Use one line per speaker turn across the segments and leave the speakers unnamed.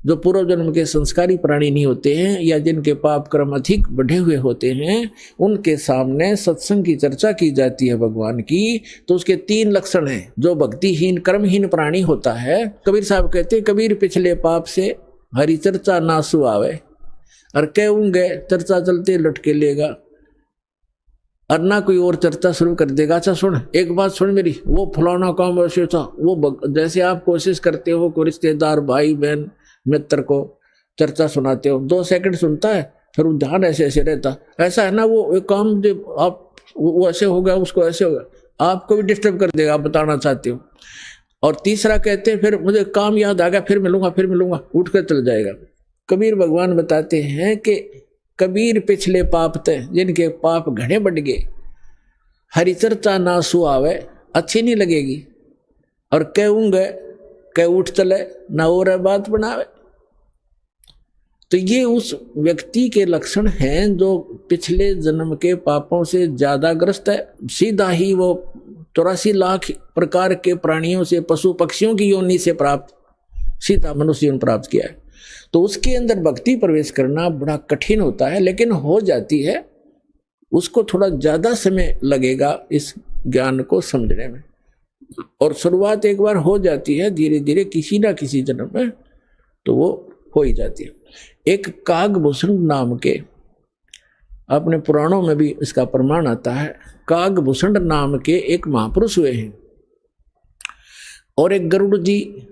जो पूर्व जन्म के संस्कारी प्राणी नहीं होते हैं या जिनके पाप कर्म अधिक बढ़े हुए होते हैं, उनके सामने सत्संग की चर्चा की जाती है भगवान की, तो उसके 3 लक्षण हैं। जो भक्तिहीन कर्महीन प्राणी होता है, कबीर साहब कहते हैं, कबीर पिछले पाप से हरि चर्चा ना सुआवे, और कहूंगे चर्चा चलते लटके लेगा, और ना कोई और चर्चा शुरू कर देगा। अच्छा सुन, एक बात सुन मेरी, वो फलाना काम ऐसे था, वो जैसे आप कोशिश करते हो कोई रिश्तेदार भाई बहन मित्र को चर्चा सुनाते हो, 2 सेकंड सुनता है, फिर वो ध्यान ऐसे ऐसे रहता, ऐसा है ना वो एक काम जो आप वो ऐसे हो गया, उसको ऐसे हो गया, आपको भी डिस्टर्ब कर देगा, आप बताना चाहते हो। और तीसरा कहते हैं, फिर मुझे काम याद आ गया, फिर मिलूंगा, उठ कर चल जाएगा। कबीर भगवान बताते हैं कि कबीर पिछले पाप थे, जिनके पाप घने बढ़ गए, हरि चर्चा ना सुआवे, अच्छी नहीं लगेगी, और कहूंगे कह उठ चले ना और बात बनावे। तो ये उस व्यक्ति के लक्षण हैं जो पिछले जन्म के पापों से ज्यादा ग्रस्त है। सीधा ही वो 84 लाख प्रकार के प्राणियों से, पशु पक्षियों की योनि से प्राप्त सीधा मनुष्य जीवन प्राप्त किया है। तो उसके अंदर भक्ति प्रवेश करना बड़ा कठिन होता है, लेकिन हो जाती है। उसको थोड़ा ज्यादा समय लगेगा इस ज्ञान को समझने में, और शुरुआत एक बार हो जाती है, धीरे धीरे किसी ना किसी जन्म में तो वो हो ही जाती है। एक कागभूषण नाम के, अपने पुराणों में भी इसका प्रमाण आता है, कागभूषण नाम के एक महापुरुष हुए हैं, और एक गरुड़ जी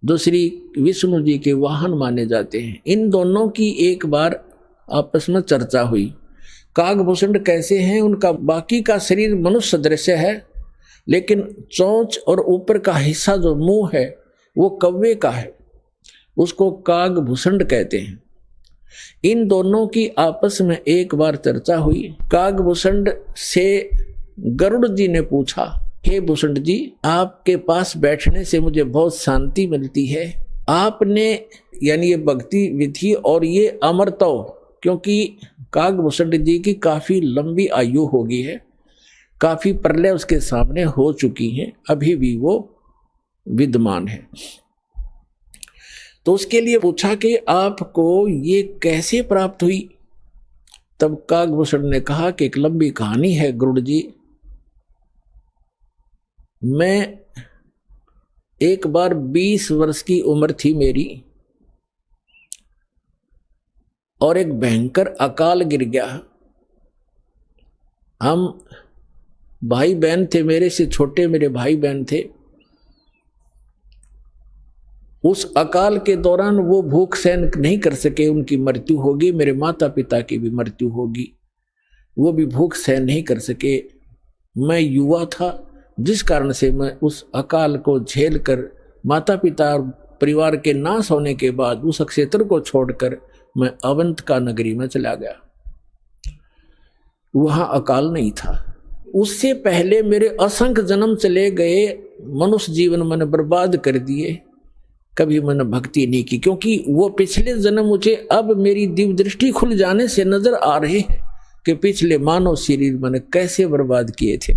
जो श्री विष्णु जी के वाहन माने जाते हैं। इन दोनों की एक बार आपस में चर्चा हुई। कागभूषण कैसे हैं, उनका बाकी का शरीर मनुष्य सदृश है, लेकिन चोंच और ऊपर का हिस्सा जो मुंह है वो कौवे का है, उसको कागभूषण कहते हैं। इन दोनों की आपस में एक बार चर्चा हुई। कागभूषण से गरुड़ जी ने पूछा, हे भूषण जी, आपके पास बैठने से मुझे बहुत शांति मिलती है, आपने यानी ये भक्ति विधि और ये अमरता, क्योंकि कागभूषण जी की काफी लंबी आयु हो गई है, काफी प्रलय उसके सामने हो चुकी हैं, अभी भी वो विद्यमान है। तो उसके लिए पूछा कि आपको ये कैसे प्राप्त हुई। तब कागभूषण ने कहा कि एक लंबी कहानी है गुरु जी, मैं एक बार 20 वर्ष की उम्र थी मेरी, और एक भयंकर अकाल गिर गया। हम भाई बहन थे, मेरे से छोटे मेरे भाई बहन थे। उस अकाल के दौरान वो भूख सहन नहीं कर सके, उनकी मृत्यु होगी, मेरे माता पिता की भी मृत्यु होगी, वो भी भूख सहन नहीं कर सके। मैं युवा था, जिस कारण से मैं उस अकाल को झेल कर माता पिता और परिवार के नाश होने के बाद उस क्षेत्र को छोड़कर मैं अवंतिका नगरी में चला गया। वहां अकाल नहीं था। उससे पहले मेरे असंख्य जन्म चले गए, मनुष्य जीवन मैंने बर्बाद कर दिए, कभी मैंने भक्ति नहीं की, क्योंकि वो पिछले जन्म मुझे अब मेरी दिव्य दृष्टि खुल जाने से नजर आ रहे हैं कि पिछले मानव शरीर मैंने कैसे बर्बाद किए थे।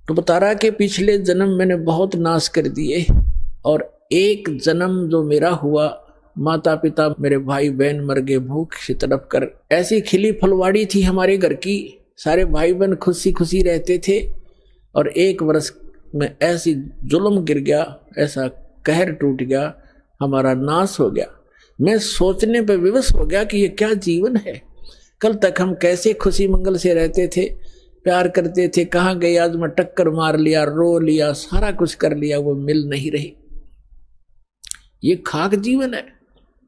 तो बता रहा कि पिछले जन्म मैंने बहुत नाश कर दिए, और एक जन्म जो मेरा हुआ, माता पिता मेरे भाई बहन मर गए भूख से तड़प कर। ऐसी खिली फुलवाड़ी थी हमारे घर की, सारे भाई बहन खुशी खुशी रहते थे, और एक वर्ष में ऐसी जुल्म गिर गया, ऐसा कहर टूट गया, हमारा नाश हो गया। मैं सोचने पर विवश हो गया कि ये क्या जीवन है। कल तक हम कैसे खुशी मंगल से रहते थे, प्यार करते थे, कहाँ गए आज मैं टक्कर मार लिया, रो लिया, सारा कुछ कर लिया, वो मिल नहीं रही। ये खाक जीवन है,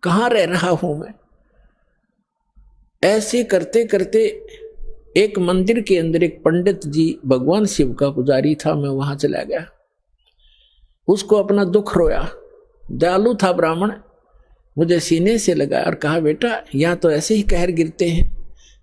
कहाँ रह रहा हूं मैं। ऐसे करते करते एक मंदिर के अंदर एक पंडित जी भगवान शिव का पुजारी था, मैं वहां चला गया, उसको अपना दुख रोया। दयालु था ब्राह्मण, मुझे सीने से लगाया और कहा, बेटा यहाँ तो ऐसे ही कहर गिरते हैं,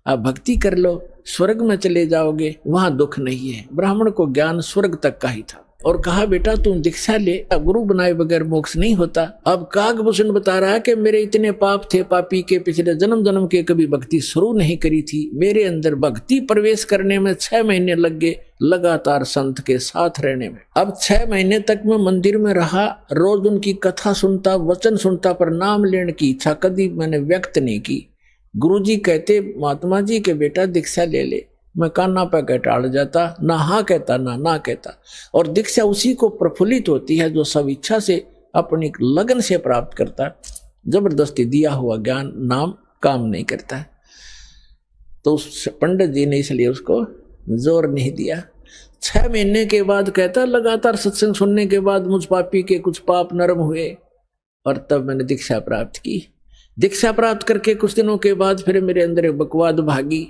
आप भक्ति कर लो, स्वर्ग में चले जाओगे, वहां दुख नहीं है। ब्राह्मण को ज्ञान स्वर्ग तक का ही था और कहा बेटा तुम दीक्षा ले, गुरु बनाए बगैर मोक्ष नहीं होता। अब काकभूषण बता रहा है कि मेरे इतने पाप थे, पापी के पिछले जन्म जन्म के कभी भक्ति शुरू नहीं करी थी। मेरे अंदर भक्ति प्रवेश करने में 6 महीने लग गए, लगातार संत के साथ रहने में। अब 6 महीने तक मैं मंदिर में रहा, रोज उनकी कथा सुनता, वचन सुनता, पर नाम लेने की इच्छा कभी मैंने व्यक्त नहीं की। गुरुजी कहते महात्मा जी के बेटा दीक्षा ले ले, मैं कान्ना पे कह टाल जाता, ना हाँ कहता ना कहता। और दीक्षा उसी को प्रफुल्लित होती है जो सब इच्छा से अपनी लगन से प्राप्त करता है। जबरदस्ती दिया हुआ ज्ञान नाम काम नहीं करता है। तो उस पंडित जी ने इसलिए उसको जोर नहीं दिया। 6 महीने के बाद कहता लगातार सत्संग सुनने के बाद मुझ पापी के कुछ पाप नरम हुए और तब मैंने दीक्षा प्राप्त की। दीक्षा प्राप्त करके कुछ दिनों के बाद फिर मेरे अंदर एक बकवाद भागी।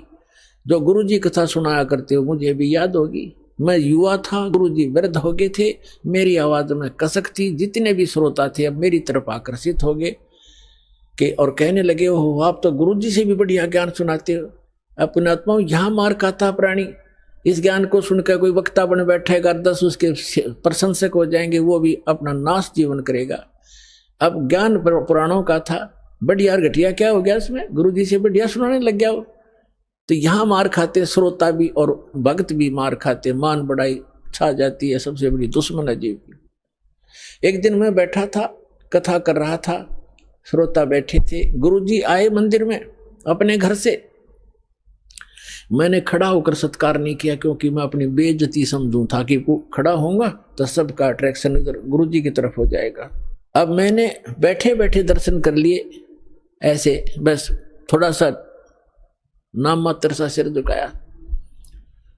जो गुरुजी कथा सुनाया करते हो मुझे भी याद होगी। मैं युवा था, गुरुजी वृद्ध हो गए थे, मेरी आवाज में कसक थी। जितने भी श्रोता थे अब मेरी तरफ आकर्षित हो गए कि और कहने लगे हो आप तो गुरुजी से भी बढ़िया ज्ञान सुनाते हो। अपने आत्मा यहाँ मार खाता प्राणी, इस ज्ञान को सुनकर कोई वक्ता बन बैठेगा, 10 उसके प्रशंसक हो जाएंगे, वो भी अपना नाश जीवन करेगा। अब ज्ञान पुराणों का था, बढ़िया घटिया क्या हो गया इसमें, गुरुजी से बढ़िया सुनाने लग गया हो। तो यहाँ मार खाते श्रोता भी और भक्त भी मार खाते, मान बढ़ाई छा जाती है, सबसे बड़ी दुश्मन है जीव की। एक दिन मैं बैठा था, कथा कर रहा था, श्रोता बैठे थे, गुरुजी आए मंदिर में अपने घर से। मैंने खड़ा होकर सत्कार नहीं किया क्योंकि मैं अपनी बेइज्जती समझूं था कि खड़ा होऊंगा तो सबका अट्रैक्शन इधर गुरुजी की तरफ हो जाएगा। अब मैंने बैठे बैठे दर्शन कर लिए, ऐसे बस थोड़ा सा नाम मात्र सा सिर झुकाया,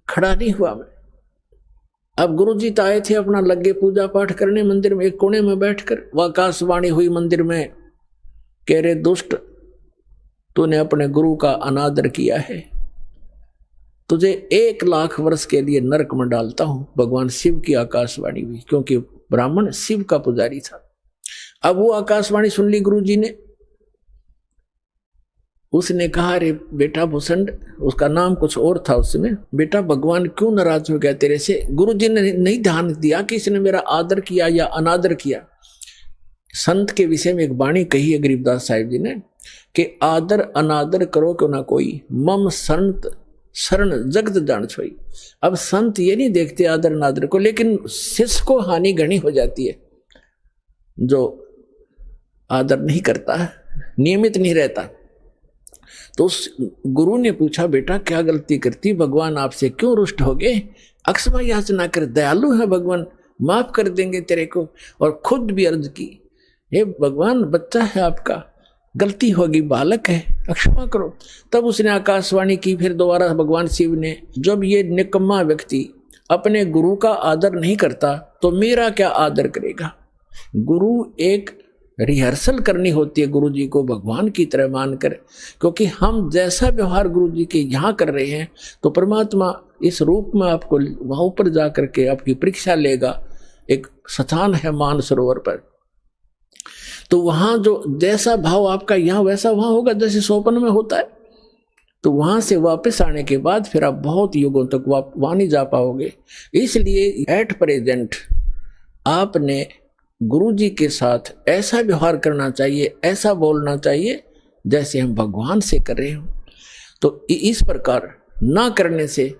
खड़ा नहीं हुआ मैं। अब गुरुजी तो आए थे अपना लगे पूजा पाठ करने मंदिर में। एक कोने में बैठकर वह आकाशवाणी हुई मंदिर में, कह रहे दुष्ट तूने अपने गुरु का अनादर किया है, तुझे 1 लाख वर्ष के लिए नरक में डालता हूं। भगवान शिव की आकाशवाणी हुई क्योंकि ब्राह्मण शिव का पुजारी था। अब वो आकाशवाणी सुन ली गुरुजी ने। उसने कहा अरे बेटा भूषण, उसका नाम कुछ और था उस समय, बेटा भगवान क्यों नाराज हो गया तेरे से। गुरुजी ने नहीं ध्यान दिया कि इसने मेरा आदर किया या अनादर किया। संत के विषय में एक वाणी कही है गरीबदास साहिब जी ने कि आदर अनादर करो क्यों ना कोई, मम संत शरण जगत जान छोई। अब संत ये नहीं देखते आदर अनादर को, लेकिन शिष्य को हानि घनी हो जाती है जो आदर नहीं करता, नियमित नहीं रहता। तो उस गुरु ने पूछा बेटा क्या गलती करती, भगवान आपसे क्यों रुष्ट हो गए। अक्षमा याचना कर, दयालु है भगवान, माफ कर देंगे तेरे को। और खुद भी अर्ज की, हे भगवान बच्चा है आपका, गलती होगी, बालक है, क्षमा करो। तब उसने आकाशवाणी की फिर दोबारा भगवान शिव ने, जब ये निकम्मा व्यक्ति अपने गुरु का आदर नहीं करता तो मेरा क्या आदर करेगा। गुरु एक रिहर्सल करनी होती है गुरु जी को भगवान की तरह मानकर, क्योंकि हम जैसा व्यवहार गुरु जी के यहाँ कर रहे हैं तो परमात्मा इस रूप में आपको वहां ऊपर जा करके आपकी परीक्षा लेगा। एक स्थान है मान सरोवर पर, तो वहां जो जैसा भाव आपका यहाँ वैसा वहां होगा, जैसे सोपन में होता है। तो वहां से वापस आने के बाद फिर आप बहुत युगों तक वहां नहीं जा पाओगे। इसलिए एट प्रेजेंट आपने गुरु जी के साथ ऐसा व्यवहार करना चाहिए, ऐसा बोलना चाहिए जैसे हम भगवान से कर रहे हो। तो इस प्रकार ना करने से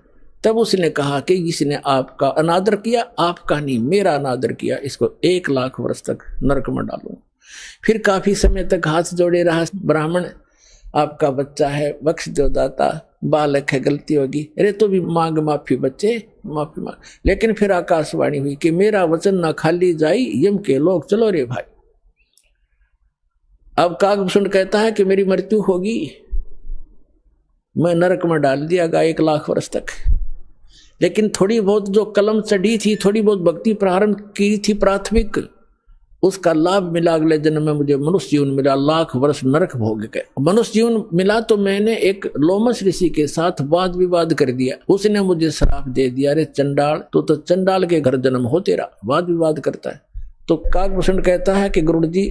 तब उसने कहा कि इसने आपका अनादर किया, आपका नहीं मेरा अनादर किया, इसको 1 लाख वर्ष तक नरक में डालूंगा। फिर काफी समय तक हाथ जोड़े रहा ब्राह्मण, आपका बच्चा है, बख्श दो दाता, बालक है, गलती होगी, अरे तो भी मांग माफी बच्चे, माफी मांग। लेकिन फिर आकाशवाणी हुई कि मेरा वचन ना खाली जाई, यम के लोग चलो रे भाई। अब काकभूषण कहता है कि मेरी मृत्यु होगी, मैं नरक में डाल दिया गया 1 लाख वर्ष तक। लेकिन थोड़ी बहुत जो कलम चढ़ी थी, थोड़ी बहुत भक्ति प्रारंभ की थी प्राथमिक, उसका लाभ मिला। अगले जन्म में मुझे मनुष्य जीवन मिला, 1 लाख वर्ष नरक भोग गए। मनुष्य जीवन मिला तो मैंने एक लोमस ऋषि के साथ वाद विवाद कर दिया, उसने मुझे श्राप दे दिया, अरे चंडाल तो चंडाल के घर जन्म हो तेरा, वाद विवाद करता है। तो काकभूषण कहता है कि गुरु जी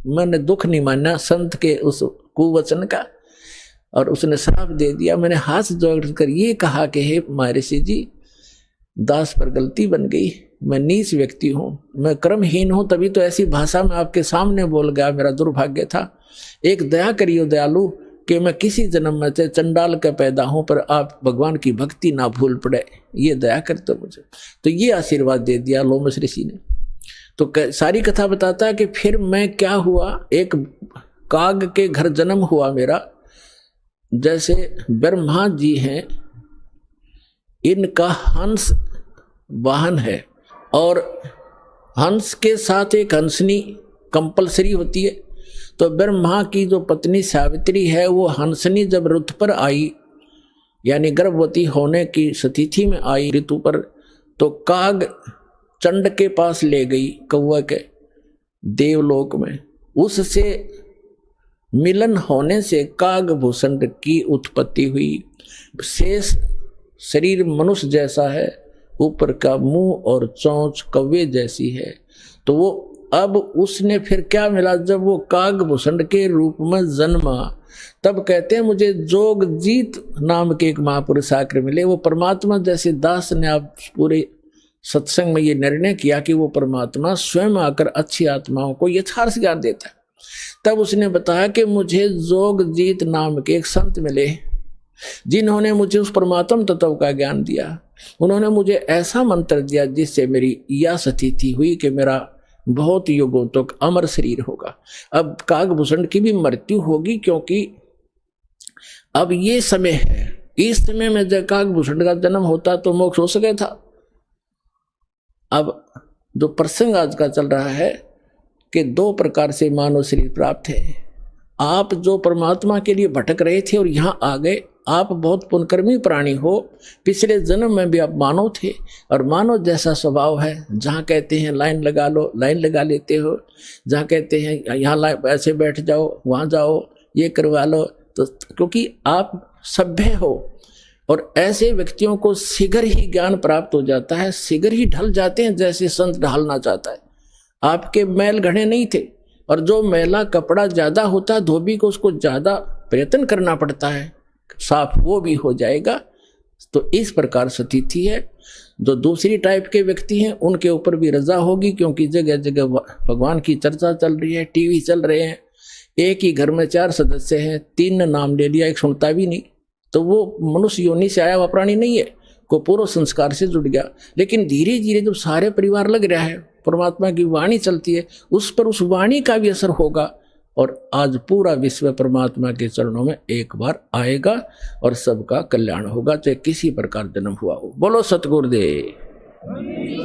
मैंने दुख नहीं माना संत के उस कुवचन का, और उसने श्राप दे दिया। मैंने हाथ जोड़कर ये कहा कि हे महर्षि जी, दास पर गलती बन गई, मैं नीच व्यक्ति हूँ, मैं कर्महीन हूँ, तभी तो ऐसी भाषा में आपके सामने बोल गया, मेरा दुर्भाग्य था। एक दया करियो दयालु कि मैं किसी जन्म में से चंडाल का पैदा हूं, पर आप भगवान की भक्ति ना भूल पड़े, ये दया करते मुझे। तो ये आशीर्वाद दे दिया लोमश ऋषि ने। तो सारी कथा बताता है कि फिर मैं क्या हुआ, एक काग के घर जन्म हुआ मेरा। जैसे ब्रह्मा जी हैं, इनका हंस वाहन है, और हंस के साथ एक हंसनी कंपलसरी होती है। तो ब्रह्मा की जो पत्नी सावित्री है, वो हंसनी जब ऋतु पर आई, यानी गर्भवती होने की स्थिति में आई ऋतु पर, तो काग चंड के पास ले गई, कौवा के देवलोक में। उससे मिलन होने से काग भूषण की उत्पत्ति हुई। शेष शरीर मनुष्य जैसा है, ऊपर का मुंह और चोंच कौवे जैसी है। तो वो अब उसने फिर क्या मिला, जब वो कागभूषण के रूप में जन्मा, तब कहते हैं मुझे जोगजीत नाम के एक महापुरुष आकर मिले। वो परमात्मा जैसे दास ने आप पूरे सत्संग में ये निर्णय किया कि वो परमात्मा स्वयं आकर अच्छी आत्माओं को यथार्थ ज्ञान देता है। तब उसने बताया कि मुझे जोगजीत नाम के एक संत मिले, जिन्होंने मुझे उस परमात्म तत्व का ज्ञान दिया। उन्होंने मुझे ऐसा मंत्र दिया जिससे मेरी यह स्थिति हुई कि मेरा बहुत युगों तक अमर शरीर होगा। अब कागभूषण की भी मृत्यु होगी, क्योंकि अब ये समय है, इस समय में जब कागभूषण का जन्म होता तो मोक्ष हो सके था। अब जो प्रसंग आज का चल रहा है कि दो प्रकार से मानव शरीर प्राप्त है। आप जो परमात्मा के लिए भटक रहे थे और यहाँ आ गए, आप बहुत पुण्यकर्मी प्राणी हो, पिछले जन्म में भी आप मानव थे, और मानव जैसा स्वभाव है। जहाँ कहते हैं लाइन लगा लो, लाइन लगा लेते हो, जहाँ कहते हैं यहाँ ऐसे बैठ जाओ, वहाँ जाओ, ये करवा लो, तो क्योंकि आप सभ्य हो। और ऐसे व्यक्तियों को शीघ्र ही ज्ञान प्राप्त हो जाता है, शीघ्र ही ढल जाते हैं जैसे संत ढालना चाहता है। आपके मैल घड़े नहीं थे, और जो मैला कपड़ा ज्यादा होता है धोबी को, उसको ज्यादा प्रयत्न करना पड़ता है, साफ वो भी हो जाएगा। तो इस प्रकार स्थिति है। जो दूसरी टाइप के व्यक्ति हैं उनके ऊपर भी रजा होगी, क्योंकि जगह जगह भगवान की चर्चा चल रही है, टीवी चल रहे हैं। एक ही घर में 4 सदस्य हैं, 3 ने नाम ले लिया, एक सुनता भी नहीं, तो वो मनुष्य योनि से आया हुआ प्राणी नहीं है, को पूर्व संस्कार से जुड़ गया। लेकिन धीरे धीरे जब सारे परिवार लग रहा है, परमात्मा की वाणी चलती है, उस पर उस वाणी का भी असर होगा, और आज पूरा विश्व परमात्मा के चरणों में एक बार आएगा और सबका कल्याण होगा, चाहे किसी प्रकार जन्म हुआ हो। बोलो सतगुरुदेव।